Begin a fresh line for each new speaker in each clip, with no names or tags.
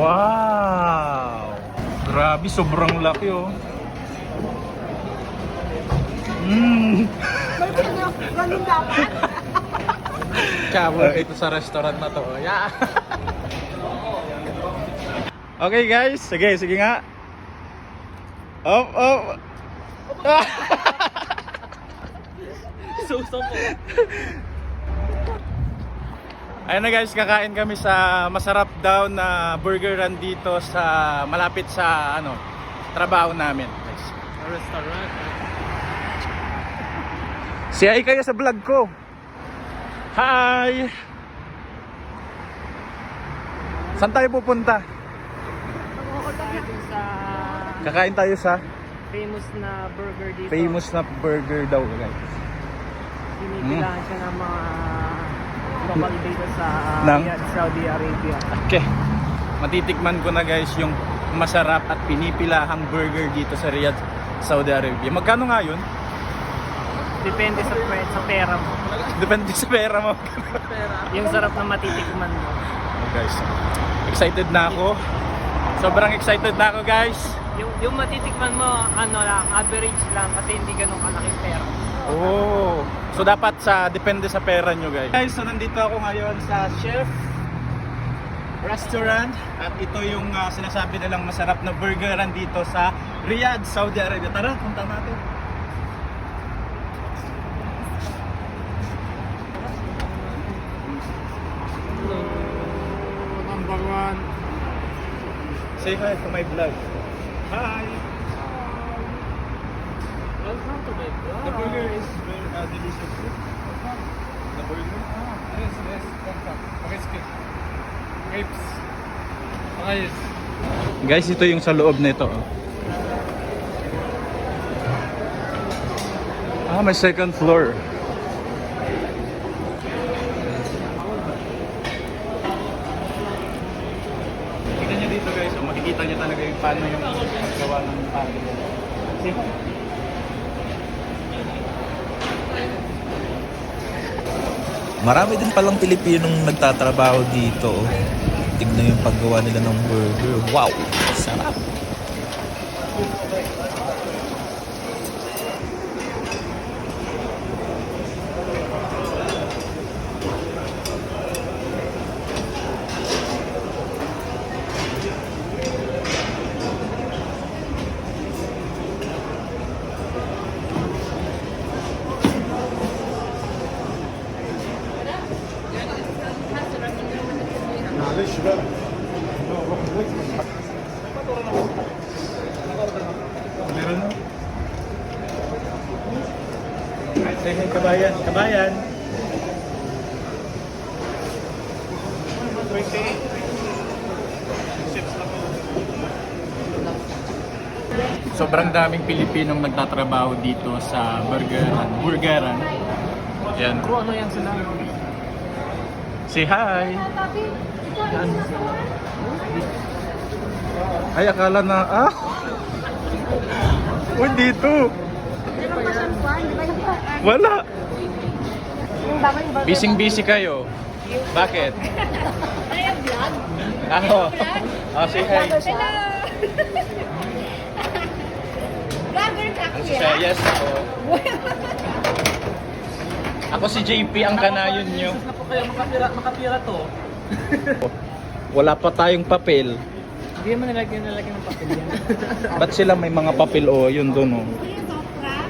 Wow! Grabe, sobrang laki oh.
Ganun dapat.
Kaya dito sa restaurant na to. Yeah. Okay guys, sige nga. Up.
Suso po.
Ayun na guys, kakain kami sa masarap daw na burgeran dito sa malapit sa trabaho namin. Guys.
Restaurant.
Si Ay kayo sa vlog ko. Hi! Saan tayo pupunta?
Sa
Kakain tayo sa
famous na burger dito.
famous na burger daw guys.
Binibilahan siya ng mga local dito sa
Ng?
Riyadh, Saudi Arabia.
Okay. Matitikman ko na guys yung masarap at pinipilahang burger dito sa Riyadh, Saudi Arabia. Magkano nga yun?
Depende sa pera mo.
Depende sa pera mo.
Yung sarap na matitikman mo.
Oh, guys, excited na ako. Sobrang excited na ako guys.
Yung matitikman mo, average lang kasi hindi ganun kalaking pera.
Oh, so dapat depende sa pera nyo guys. Guys, so nandito ako ngayon sa Chef Restaurant at ito yung sinasabi nilang masarap na burgeran dito sa Riyadh, Saudi Arabia. Tara, punta natin.
Number one.
Say hi to my vlog. Hi.
Welcome to my vlog.
The burger is very delicious. The burger?
Yes. Grapes. Ayos.
Guys, ito yung sa loob nito. May second floor. Tingnan nyo dito guys, makikita nyo talaga yung paano yung gawa ng pagod.
Marami din palang Pilipinong nagtatrabaho dito. Tignan yung paggawa nila ng burger. Wow! Sarap!
Meron na. Sige, kabayan. Sobrang daming Pilipinong nagtatrabaho dito sa burgeran. Yan.
Kung ano yan sila?
Say hi! Ay, akala na, Uy, dito! Wala! Busy kayo. Bakit? Ako. Say hi.
Hello! Vlogger ka
Si
kuya?
Yes, ako. Ako si JP, ang kanayon nyo.
Na po kayo makapira to.
Wala pa tayong papel.
Hindi naman nalagyan ng papel yan.
Ba't sila may mga papel? O, yun doon o.
Kuya, sopra?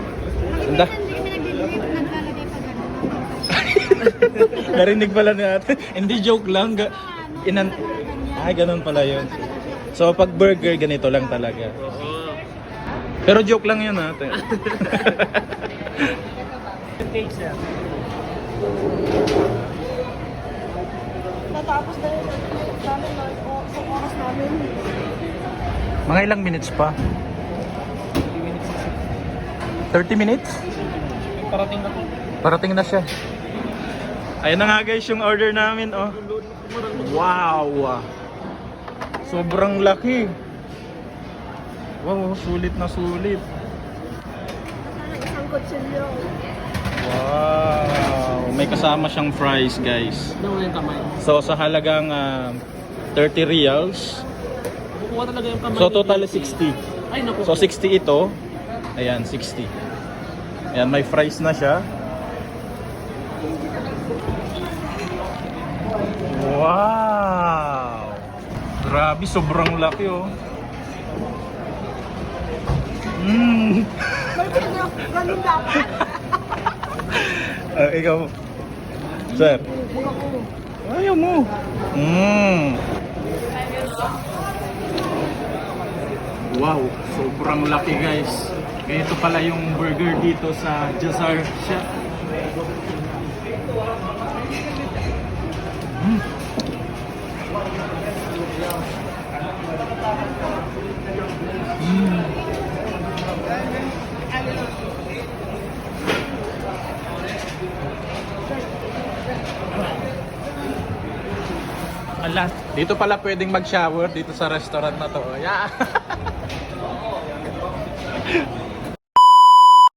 Ganda.
Hindi kami naglalagay pa gano'n.
Narinig pala natin. Hindi, joke lang. Ay, ganun pala yun. So, pag burger, ganito lang talaga. Pero joke lang yun natin.
Cake sir.
Natapos na rin namin sa oras namin.
Mga ilang minutes pa? 30 minutes?
Parating na po.
Parating na siya. Ayun na nga guys yung order namin, oh. Wow! Sobrang laki. Wow, sulit na sulit.
Isang kutsilyo.
Wow! May kasama siyang fries, guys.
Ano yung kamay?
So sa halagang 30 reals,
nakuha talaga yung kamay.
So
ni
total
JP.
60.
Ay, naku.
So 60 ito. Ayan, 60. Ayan, may fries na siya. Wow! Grabe, sobrang laki oh. Mmm!
Ganun dapat.
Ikaw. Sir. Ayaw mo. Mmm. Wow, sobrang laki guys. Ito pala yung burger dito sa Jazar Chef. Mm. Mm. Ala, dito pala pwedeng mag-shower dito sa restaurant na to. Yeah.